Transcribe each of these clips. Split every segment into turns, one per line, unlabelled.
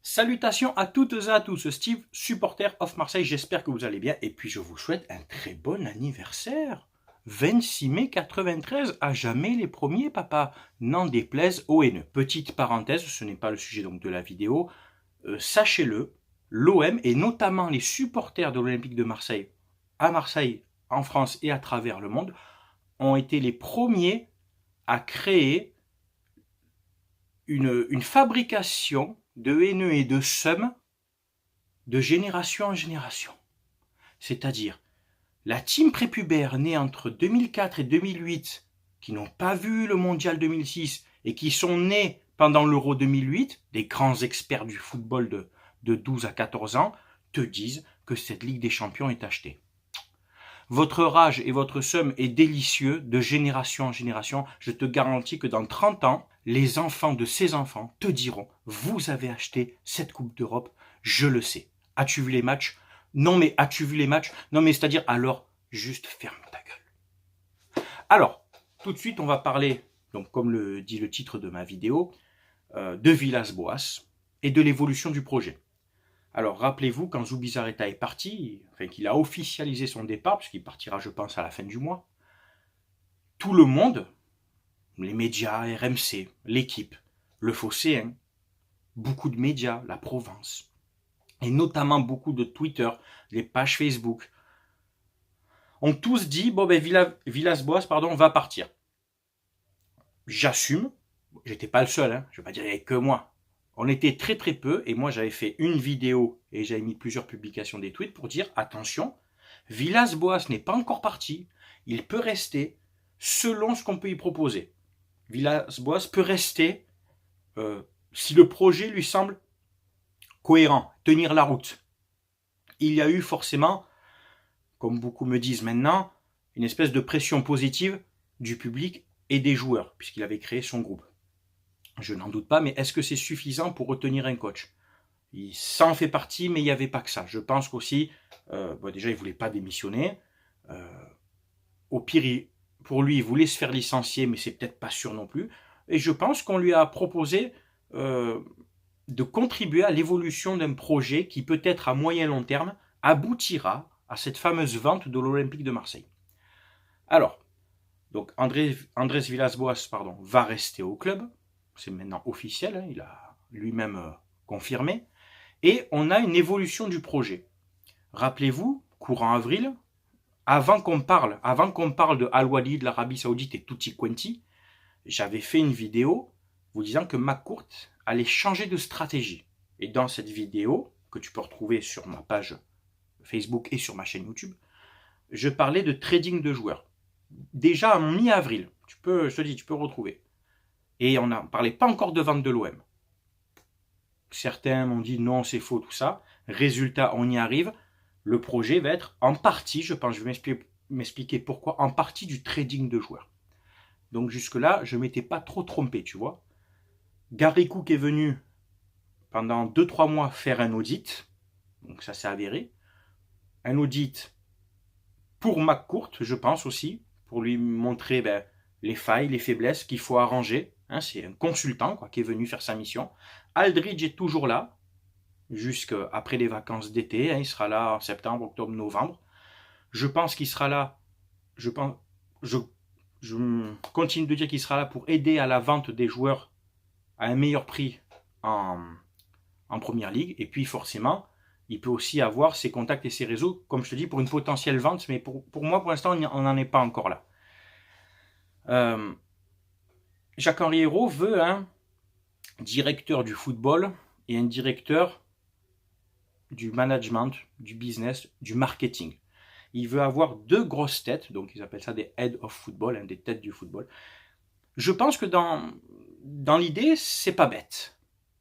Salutations à toutes et à tous, Steve, supporter of Marseille, j'espère que vous allez bien et puis je vous souhaite un très bon anniversaire. 26 mai 93, à jamais les premiers, papa, n'en déplaise aux haineux. Petite parenthèse, ce n'est pas le sujet donc de la vidéo, sachez-le, l'OM et notamment les supporters de l'Olympique de Marseille, à Marseille, en France et à travers le monde, ont été les premiers à créer une fabrication de haineux et de seum de génération en génération. C'est-à-dire, la team prépubère née entre 2004 et 2008, qui n'ont pas vu le mondial 2006 et qui sont nés pendant l'Euro 2008, des grands experts du football de 12 à 14 ans, te disent que cette Ligue des Champions est achetée. Votre rage et votre seum est délicieux de génération en génération. Je te garantis que dans 30 ans, les enfants de ces enfants te diront « Vous avez acheté cette Coupe d'Europe, je le sais. As-tu vu les matchs ? Non mais as-tu vu les matchs ? Non mais c'est-à-dire alors, juste ferme ta gueule. » Alors, tout de suite on va parler, donc comme le dit le titre de ma vidéo, de Villas-Boas et de l'évolution du projet. Alors, rappelez-vous, quand Zubizarreta est parti, enfin qu'il a officialisé son départ, puisqu'il partira, je pense, à la fin du mois, tout le monde, les médias, RMC, l'équipe, le Phocéen, beaucoup de médias, la Provence, et notamment beaucoup de Twitter, les pages Facebook, ont tous dit, bon ben Villas-Boas, va partir. J'assume, j'étais pas le seul, hein, je vais pas dire qu'il n'y avait que moi. On était très très peu et moi j'avais fait une vidéo et j'avais mis plusieurs publications des tweets pour dire attention, Villas-Boas n'est pas encore parti, il peut rester selon ce qu'on peut y proposer. Villas-Boas peut rester si le projet lui semble cohérent, tenir la route. Il y a eu forcément, comme beaucoup me disent maintenant, une espèce de pression positive du public et des joueurs puisqu'il avait créé son groupe. Je n'en doute pas, mais est-ce que c'est suffisant pour retenir un coach? Ça en fait partie, mais il n'y avait pas que ça. Je pense qu'aussi, déjà, il ne voulait pas démissionner. Au pire, pour lui, il voulait se faire licencier, mais c'est peut-être pas sûr non plus. Et je pense qu'on lui a proposé de contribuer à l'évolution d'un projet qui, peut-être à moyen long terme, aboutira à cette fameuse vente de l'Olympique de Marseille. Alors, donc Andrés Villas-Boas va rester au club. C'est maintenant officiel, hein, il a lui-même confirmé. Et on a une évolution du projet. Rappelez-vous, courant avril, avant qu'on parle de Al-Wali, de l'Arabie Saoudite et Tutti Quanti, j'avais fait une vidéo vous disant que McCourt allait changer de stratégie. Et dans cette vidéo, que tu peux retrouver sur ma page Facebook et sur ma chaîne YouTube, je parlais de trading de joueurs. Déjà en mi-avril, je te dis, tu peux retrouver. Et on ne parlait pas encore de vente de l'OM. Certains m'ont dit non, c'est faux, tout ça. Résultat, on y arrive. Le projet va être en partie, je pense, je vais m'expliquer pourquoi, en partie du trading de joueurs. Donc jusque-là, je ne m'étais pas trop trompé, tu vois. Gary Cook est venu pendant 2-3 mois faire un audit. Donc ça s'est avéré. Un audit pour McCourt, je pense aussi, pour lui montrer les failles, les faiblesses qu'il faut arranger. Hein, c'est un consultant qui est venu faire sa mission. Aldridge est toujours là, jusqu'après les vacances d'été. Hein, il sera là en septembre, octobre, novembre. Je pense qu'il sera là. Je continue de dire qu'il sera là pour aider à la vente des joueurs à un meilleur prix en Première Ligue. Et puis forcément, il peut aussi avoir ses contacts et ses réseaux, comme je te dis, pour une potentielle vente. Mais pour moi, pour l'instant, on n'en est pas encore là. Jacques-Henri Hérault veut un directeur du football et un directeur du management, du business, du marketing. Il veut avoir 2 grosses têtes, donc ils appellent ça des head of football, hein, des têtes du football. Je pense que dans l'idée, c'est pas bête.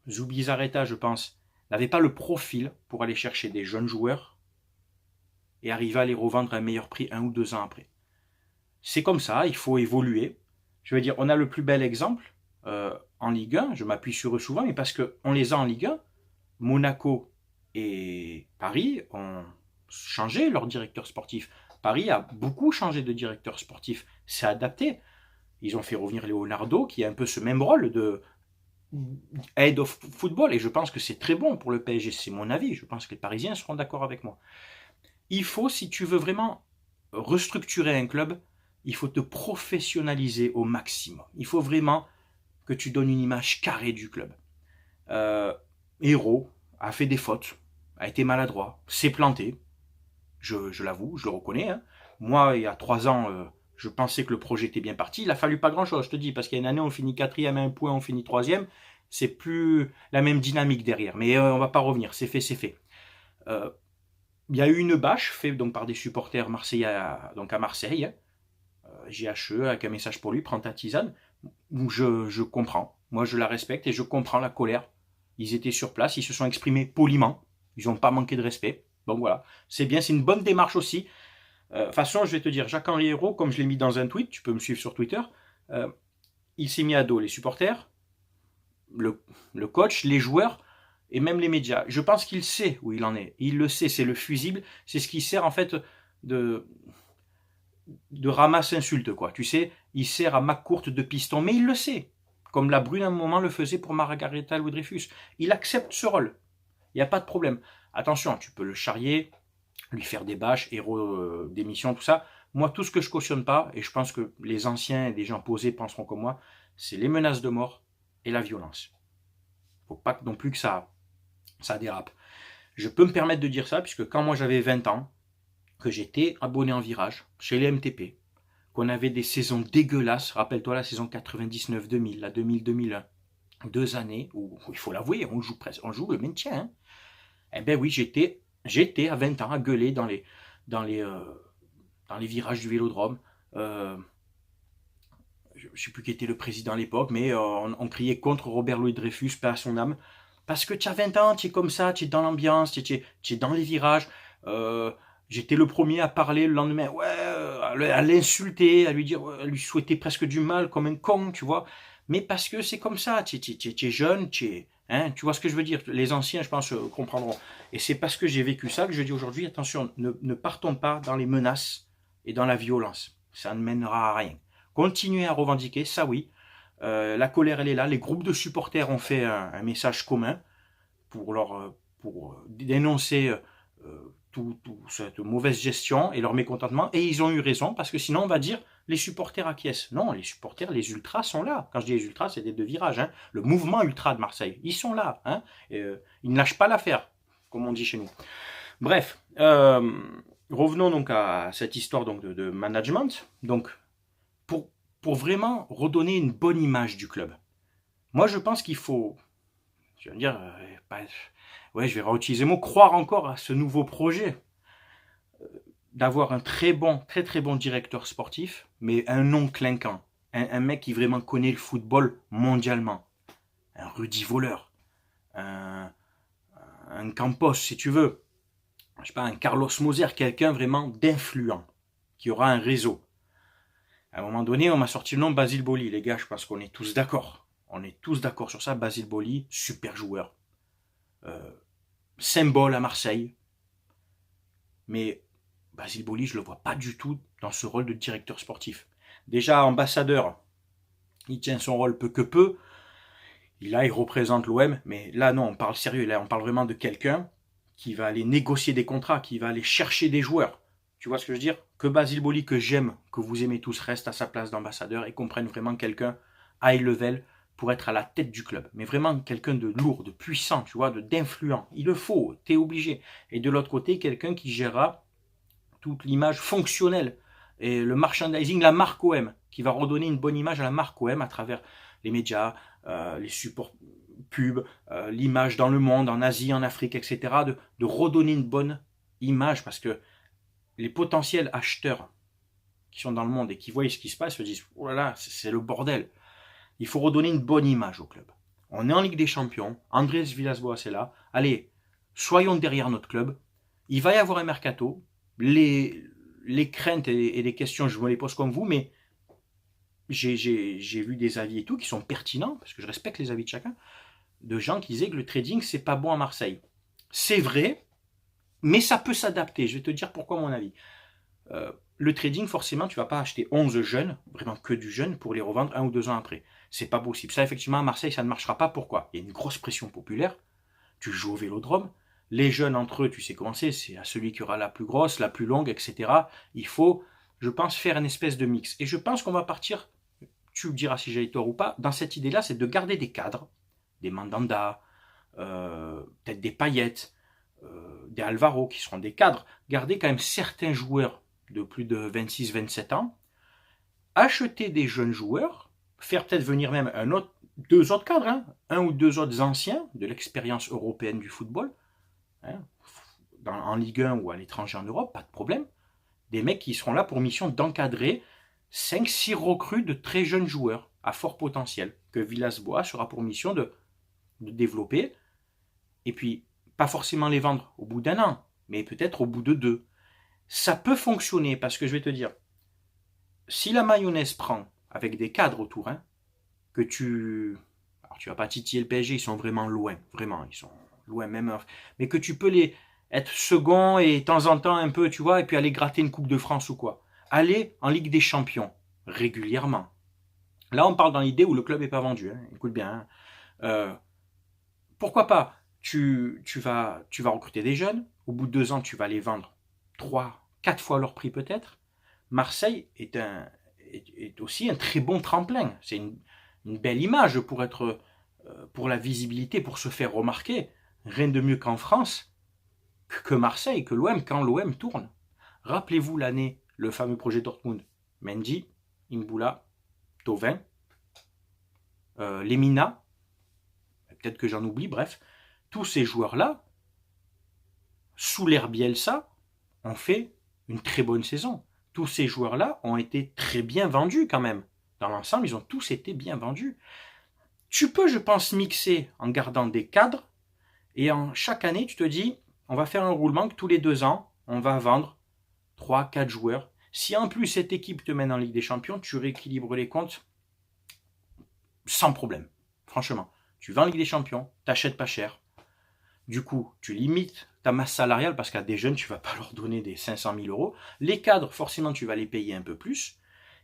Zubizarreta, je pense, n'avait pas le profil pour aller chercher des jeunes joueurs et arriver à les revendre à un meilleur prix 1 ou 2 ans après. C'est comme ça, il faut évoluer. Je veux dire, on a le plus bel exemple en Ligue 1, je m'appuie sur eux souvent, mais parce qu'on les a en Ligue 1, Monaco et Paris ont changé leur directeur sportif. Paris a beaucoup changé de directeur sportif, s'est adapté. Ils ont fait revenir Leonardo, qui a un peu ce même rôle head of football, et je pense que c'est très bon pour le PSG, c'est mon avis, je pense que les Parisiens seront d'accord avec moi. Il faut, si tu veux vraiment restructurer un club, il faut te professionnaliser au maximum. Il faut vraiment que tu donnes une image carrée du club. Hérault a fait des fautes, a été maladroit, s'est planté, je l'avoue, je le reconnais. Hein. Moi, il y a 3 ans, je pensais que le projet était bien parti. Il a fallu pas grand-chose, je te dis, parce qu'il y a une année, on finit 4e à un point, on finit 3e. C'est plus la même dynamique derrière. Mais on va pas revenir, c'est fait, c'est fait. Il y a eu une bâche faite donc, par des supporters marseillais donc à Marseille. JHE, avec un message pour lui, prends ta tisane. Je comprends. Moi, je la respecte et je comprends la colère. Ils étaient sur place, ils se sont exprimés poliment. Ils n'ont pas manqué de respect. Donc voilà, c'est bien, c'est une bonne démarche aussi. De toute façon, je vais te dire, Jacques-Henri Hérault, comme je l'ai mis dans un tweet, tu peux me suivre sur Twitter, il s'est mis à dos les supporters, le coach, les joueurs et même les médias. Je pense qu'il sait où il en est. Il le sait, c'est le fusible, c'est ce qui sert en fait de ramasse-insulte, quoi. Tu sais, il sert à McCourt de piston, mais il le sait. Comme la Brune à un moment le faisait pour Margareta Louis-Dreyfus. Il accepte ce rôle. Il n'y a pas de problème. Attention, tu peux le charrier, lui faire des bâches, héros d'émission, tout ça. Moi, tout ce que je cautionne pas, et je pense que les anciens et des gens posés penseront comme moi, c'est les menaces de mort et la violence. Faut pas non plus que ça dérape. Je peux me permettre de dire ça, puisque quand moi j'avais 20 ans, que j'étais abonné en virage chez les MTP, qu'on avait des saisons dégueulasses, rappelle-toi la saison 99-2000, la 2000-2001, 2 années où, il faut l'avouer, on joue le maintien. Hein. Eh ben oui, j'étais à 20 ans à gueuler dans les virages du Vélodrome. Je ne sais plus qui était le président à l'époque, mais on criait contre Robert Louis Dreyfus, paix à son âme. Parce que tu as 20 ans, tu es comme ça, tu es dans l'ambiance, tu es dans les virages. J'étais le premier à parler le lendemain, ouais, à l'insulter, à lui dire, à lui souhaiter presque du mal comme un con, tu vois. Mais parce que c'est comme ça, tu es jeune, tu vois ce que je veux dire. Les anciens, je pense, comprendront. Et c'est parce que j'ai vécu ça que je dis aujourd'hui, attention, ne partons pas dans les menaces et dans la violence. Ça ne mènera à rien. Continuez à revendiquer, ça oui. La colère, elle est là. Les groupes de supporters ont fait un message commun pour dénoncer toute cette mauvaise gestion et leur mécontentement. Et ils ont eu raison, parce que sinon on va dire les supporters acquiescent. Non, les supporters, les ultras sont là. Quand je dis les ultras, c'est des deux virages. Hein. Le mouvement ultra de Marseille, ils sont là. Hein. Ils ne lâchent pas l'affaire, comme on dit chez nous. Bref, revenons donc à cette histoire donc, de management. Donc, pour vraiment redonner une bonne image du club. Moi, je pense qu'il faut, je vais dire, ouais, je vais réutiliser le mot, croire encore à ce nouveau projet. D'avoir un très bon directeur sportif, mais un nom clinquant. Un mec qui vraiment connaît le football mondialement. Un Rudy Voleur. Un Campos, si tu veux. Je sais pas, un Carlos Moser, quelqu'un vraiment d'influent, qui aura un réseau. À un moment donné, on m'a sorti le nom Basile Boli. Les gars, je pense qu'on est tous d'accord. On est tous d'accord sur ça. Basile Boli, super joueur. Symbole à Marseille. Mais Basile Boli, je ne le vois pas du tout dans ce rôle de directeur sportif. Déjà, ambassadeur, il tient son rôle peu que peu. Il représente l'OM. Mais là, non, on parle sérieux. Là, on parle vraiment de quelqu'un qui va aller négocier des contrats, qui va aller chercher des joueurs. Tu vois ce que je veux dire? Que Basile Boli, que j'aime, que vous aimez tous, reste à sa place d'ambassadeur et qu'on prenne vraiment quelqu'un high level pour être à la tête du club. Mais vraiment quelqu'un de lourd, de puissant, tu vois, d'influent. Il le faut, t'es obligé. Et de l'autre côté, quelqu'un qui gérera toute l'image fonctionnelle et le merchandising, la marque OM, qui va redonner une bonne image à la marque OM à travers les médias, les supports pubs, l'image dans le monde, en Asie, en Afrique, etc. De redonner une bonne image parce que les potentiels acheteurs qui sont dans le monde et qui voient ce qui se passe se disent « Oh là là, c'est le bordel ». Il faut redonner une bonne image au club. On est en Ligue des Champions, Andrés Villas-Boas est là. Allez, soyons derrière notre club. Il va y avoir un mercato. Les craintes et les questions, je me les pose comme vous, mais j'ai vu des avis et tout qui sont pertinents, parce que je respecte les avis de chacun, de gens qui disaient que le trading, c'est pas bon à Marseille. C'est vrai, mais ça peut s'adapter. Je vais te dire pourquoi mon avis. Le trading, forcément, tu ne vas pas acheter 11 jeunes, vraiment que du jeune, pour les revendre 1 ou 2 ans après. C'est pas possible. Ça, effectivement, à Marseille, ça ne marchera pas. Pourquoi? Il y a une grosse pression populaire. Tu joues au Vélodrome. Les jeunes entre eux, tu sais comment c'est à celui qui aura la plus grosse, la plus longue, etc. Il faut, je pense, faire une espèce de mix. Et je pense qu'on va partir, tu me diras si j'ai tort ou pas, dans cette idée-là, c'est de garder des cadres, des Mandanda, peut-être des Payet, des Alvaro, qui seront des cadres, garder quand même certains joueurs de plus de 26-27 ans, acheter des jeunes joueurs, faire peut-être venir même deux autres cadres, hein, un ou deux autres anciens de l'expérience européenne du football, hein, en Ligue 1 ou à l'étranger en Europe, pas de problème. Des mecs qui seront là pour mission d'encadrer 5-6 recrues de très jeunes joueurs à fort potentiel, que Villas-Boas sera pour mission de développer, et puis pas forcément les vendre au bout d'un an, mais peut-être au bout de 2. Ça peut fonctionner, parce que je vais te dire, si la mayonnaise prend avec des cadres autour, hein, que tu... Alors tu vas pas titiller le PSG, ils sont vraiment loin, vraiment, ils sont loin même, mais que tu peux les être second et de temps en temps un peu, tu vois, et puis aller gratter une Coupe de France ou quoi. Aller en Ligue des Champions, régulièrement. Là, on parle dans l'idée où le club n'est pas vendu, hein, écoute bien. Hein. Pourquoi pas tu vas recruter des jeunes, au bout de 2 ans, tu vas les vendre 3-4 fois leur prix peut-être. Marseille est aussi un très bon tremplin. C'est une belle image pour la visibilité, pour se faire remarquer. Rien de mieux qu'en France, que Marseille, que l'OM, quand l'OM tourne. Rappelez-vous l'année, le fameux projet Dortmund. Mendy, Imbula, Thauvin, Lemina, peut-être que j'en oublie, bref. Tous ces joueurs-là, sous l'ère Bielsa, ont fait une très bonne saison. Tous ces joueurs-là ont été très bien vendus quand même. Dans l'ensemble, ils ont tous été bien vendus. Tu peux, je pense, mixer en gardant des cadres et chaque année, tu te dis, on va faire un roulement que tous les 2 ans, on va vendre 3-4 joueurs. Si en plus cette équipe te mène en Ligue des Champions, tu rééquilibres les comptes sans problème. Franchement, tu vas en Ligue des Champions, t'achètes pas cher. Du coup, tu limites ta masse salariale parce qu'à des jeunes, tu ne vas pas leur donner des 500 000 euros. Les cadres, forcément, tu vas les payer un peu plus.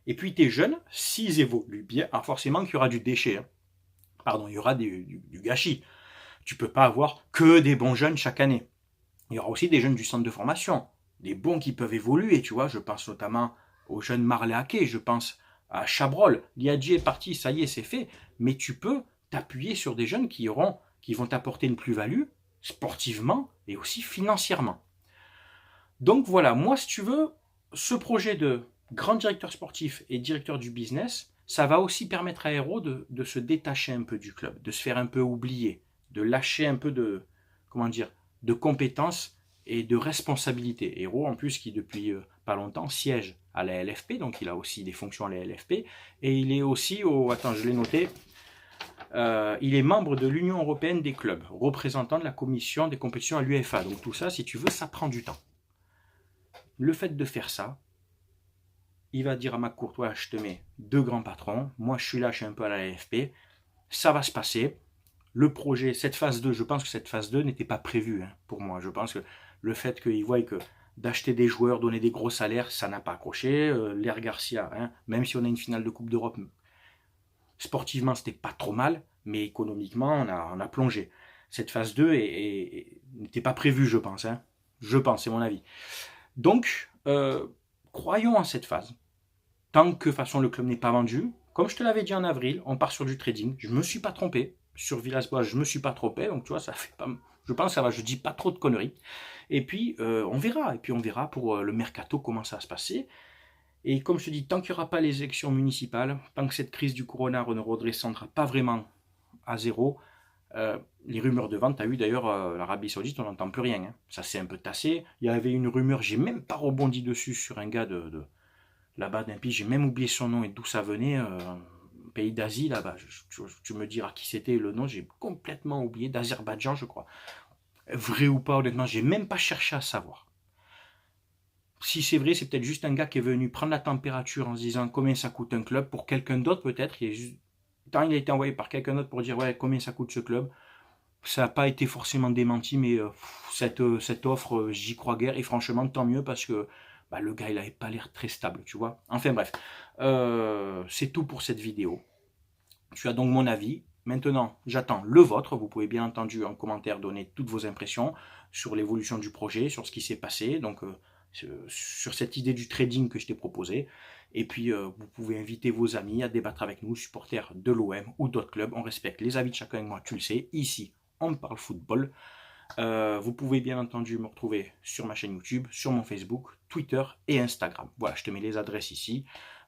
Et puis tes jeunes, s'ils évoluent bien, alors forcément qu'il y aura du déchet. Hein. Pardon, il y aura du gâchis. Tu ne peux pas avoir que des bons jeunes chaque année. Il y aura aussi des jeunes du centre de formation, des bons qui peuvent évoluer, tu vois. Je pense notamment aux jeunes Marley Haké, je pense à Chabrol. Liadji est parti, ça y est, c'est fait. Mais tu peux t'appuyer sur des jeunes qui vont t'apporter une plus-value sportivement et aussi financièrement. Donc voilà, moi si tu veux, ce projet de grand directeur sportif et directeur du business, ça va aussi permettre à Hero de se détacher un peu du club, de se faire un peu oublier, de lâcher un peu de compétences et de responsabilités. Hero en plus qui depuis pas longtemps siège à la LFP, donc il a aussi des fonctions à la LFP, et il est aussi attends, je l'ai noté, il est membre de l'Union européenne des clubs, représentant de la commission des compétitions à l'UEFA. Donc tout ça, si tu veux, ça prend du temps. Le fait de faire ça, il va dire à Mac Courtois, je te mets 2 grands patrons, moi je suis là, je suis un peu à la LFP, ça va se passer. Le projet, cette phase 2, je pense que cette phase 2 n'était pas prévue hein, pour moi. Je pense que le fait qu'ils voient que d'acheter des joueurs, donner des gros salaires, ça n'a pas accroché. L'Air Garcia, hein, même si on a une finale de Coupe d'Europe, sportivement, c'était pas trop mal, mais économiquement, on a plongé. Cette phase 2 n'était pas prévue, je pense. Hein. Je pense, c'est mon avis. Donc, croyons en cette phase. Tant que, de toute façon, le club n'est pas vendu, comme je te l'avais dit en avril, on part sur du trading. Je ne me suis pas trompé. Sur Villas-Boas, je ne me suis pas trompé. Donc, tu vois, ça fait pas... Je pense que ça va, je dis pas trop de conneries. Et puis, on verra. Et puis, on verra pour le mercato comment ça va se passer. Et comme je te dis, tant qu'il n'y aura pas les élections municipales, tant que cette crise du corona ne redescendra pas vraiment à zéro, les rumeurs de vente, tu as eu d'ailleurs l'Arabie Saoudite, on n'entend plus rien. Hein. Ça s'est un peu tassé. Il y avait une rumeur, j'ai même pas rebondi dessus sur un gars de là-bas d'un pays, j'ai même oublié son nom et d'où ça venait, pays d'Asie là-bas. Tu me diras qui c'était le nom, j'ai complètement oublié, d'Azerbaïdjan je crois. Vrai ou pas, honnêtement, j'ai même pas cherché à savoir. Si c'est vrai, c'est peut-être juste un gars qui est venu prendre la température en se disant combien ça coûte un club pour quelqu'un d'autre peut-être. Il a été envoyé par quelqu'un d'autre pour dire ouais combien ça coûte ce club. Ça n'a pas été forcément démenti, mais cette offre, j'y crois guère. Et franchement, tant mieux parce que le gars, il n'avait pas l'air très stable, tu vois. Enfin bref, c'est tout pour cette vidéo. Tu as donc mon avis. Maintenant, j'attends le vôtre. Vous pouvez bien entendu en commentaire donner toutes vos impressions sur l'évolution du projet, sur ce qui s'est passé, donc sur cette idée du trading que je t'ai proposé. Et puis, vous pouvez inviter vos amis à débattre avec nous, supporters de l'OM ou d'autres clubs. On respecte les avis de chacun et moi, tu le sais. Ici, on parle football. Vous pouvez bien entendu me retrouver sur ma chaîne YouTube, sur mon Facebook, Twitter et Instagram. Voilà, je te mets les adresses ici.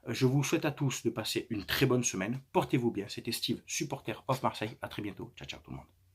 Je vous souhaite à tous de passer une très bonne semaine. Portez-vous bien. C'était Steve, supporter of Marseille. À très bientôt. Ciao, ciao tout le monde.